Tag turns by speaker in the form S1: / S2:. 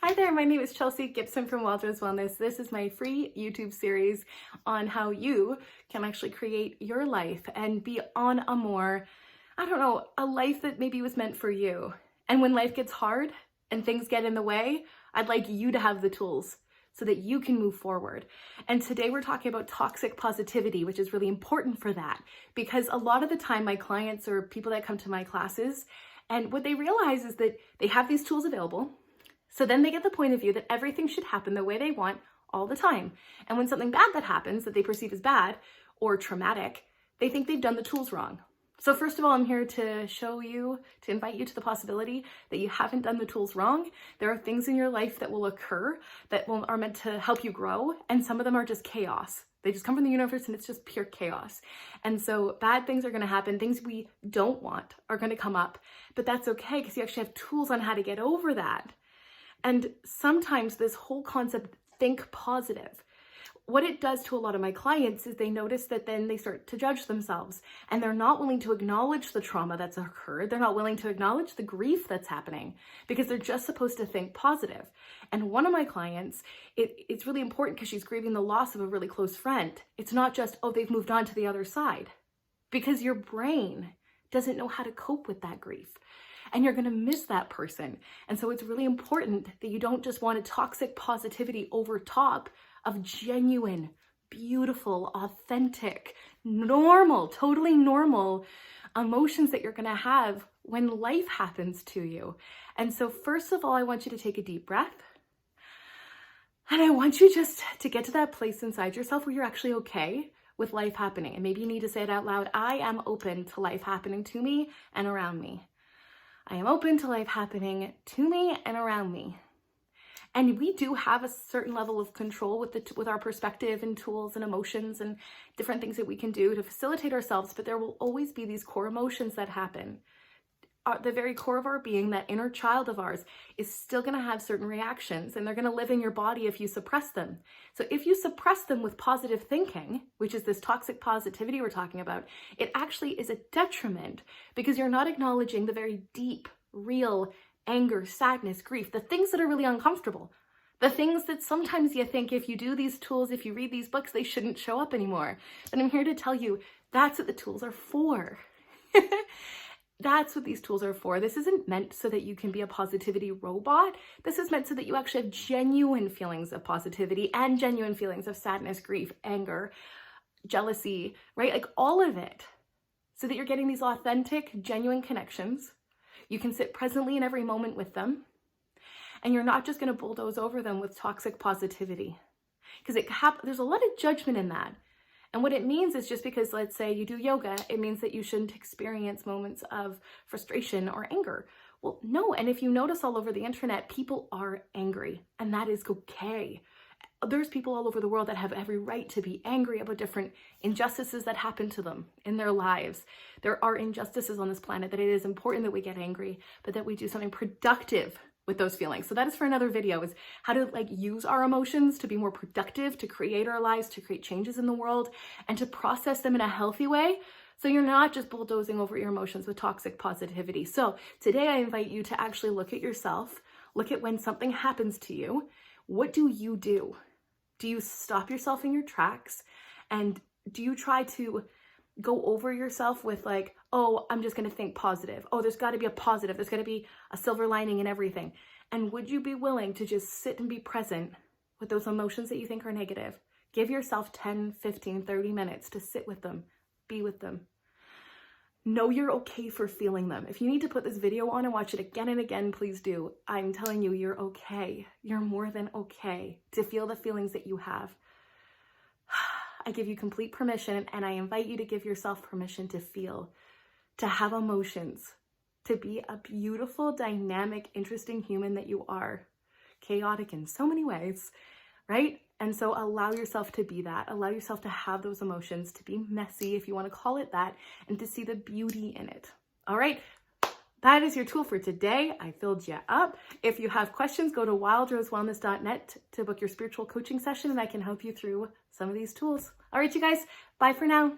S1: Hi there, my name is Chelsea Gibson from Wild Rose Wellness. This is my free YouTube series on how you can actually create your life and be on a more, a life that maybe was meant for you. And when life gets hard and things get in the way, I'd like you to have the tools so that you can move forward. And today we're talking about toxic positivity, which is really important for that, because a lot of the time my clients or people that come to my classes, and what they realize is that they have these tools available. So then they get the point of view that everything should happen the way they want all the time. And when something bad that happens that they perceive as bad or traumatic, they think they've done the tools wrong. So first of all, I'm here to invite you to the possibility that you haven't done the tools wrong. There are things in your life that will occur that are meant to help you grow. And some of them are just chaos. They just come from the universe and it's just pure chaos. And so bad things are going to happen. Things we don't want are going to come up, but that's okay because you actually have tools on how to get over that. And sometimes this whole concept, think positive, what it does to a lot of my clients is they notice that then they start to judge themselves and they're not willing to acknowledge the trauma that's occurred. They're not willing to acknowledge the grief that's happening because they're just supposed to think positive. And one of my clients, it's really important because she's grieving the loss of a really close friend. It's not just, oh, they've moved on to the other side, because your brain doesn't know how to cope with that grief. And you're going to miss that person. And so it's really important that you don't just want a toxic positivity over top of genuine, beautiful, authentic, normal, totally normal emotions that you're going to have when life happens to you. And so first of all, I want you to take a deep breath. And I want you just to get to that place inside yourself where you're actually okay with life happening. And maybe you need to say it out loud. I am open to life happening to me and around me. I am open to life happening to me and around me. And we do have a certain level of control with our perspective and tools and emotions and different things that we can do to facilitate ourselves, but there will always be these core emotions that happen. The very core of our being, that inner child of ours, is still going to have certain reactions, and they're going to live in your body if you suppress them. So if you suppress them with positive thinking, which is this toxic positivity we're talking about, it actually is a detriment because you're not acknowledging the very deep, real anger, sadness, grief, the things that are really uncomfortable, the things that sometimes you think if you do these tools, if you read these books, they shouldn't show up anymore. But I'm here to tell you that's what the tools are for. That's what these tools are for. This isn't meant so that you can be a positivity robot. This is meant so that you actually have genuine feelings of positivity and genuine feelings of sadness, grief, anger, jealousy, right? Like all of it. So that you're getting these authentic, genuine connections. You can sit presently in every moment with them. And you're not just going to bulldoze over them with toxic positivity. Because there's a lot of judgment in that. And what it means is just because, let's say you do yoga, it means that you shouldn't experience moments of frustration or anger. Well, no. And if you notice all over the internet, people are angry, and that is okay. There's people all over the world that have every right to be angry about different injustices that happen to them in their lives. There are injustices on this planet that it is important that we get angry, but that we do something productive with those feelings. So that is for another video, is how to use our emotions to be more productive, to create our lives, to create changes in the world, and to process them in a healthy way. So you're not just bulldozing over your emotions with toxic positivity. So today I invite you to actually look at yourself, look at when something happens to you. What do you do? Do you stop yourself in your tracks? And do you try to go over yourself with oh, I'm just going to think positive. Oh, there's got to be a positive. There's got to be a silver lining in everything. And would you be willing to just sit and be present with those emotions that you think are negative? Give yourself 10, 15, 30 minutes to sit with them, be with them. Know you're okay for feeling them. If you need to put this video on and watch it again and again, please do. I'm telling you, you're okay. You're more than okay to feel the feelings that you have. I give you complete permission, and I invite you to give yourself permission to feel, to have emotions, to be a beautiful, dynamic, interesting human that you are. Chaotic in so many ways, right? And so allow yourself to be that. Allow yourself to have those emotions, to be messy, if you want to call it that, and to see the beauty in it. All right? That is your tool for today. I filled you up. If you have questions, go to wildrosewellness.net to book your spiritual coaching session, and I can help you through some of these tools. All right, you guys, bye for now.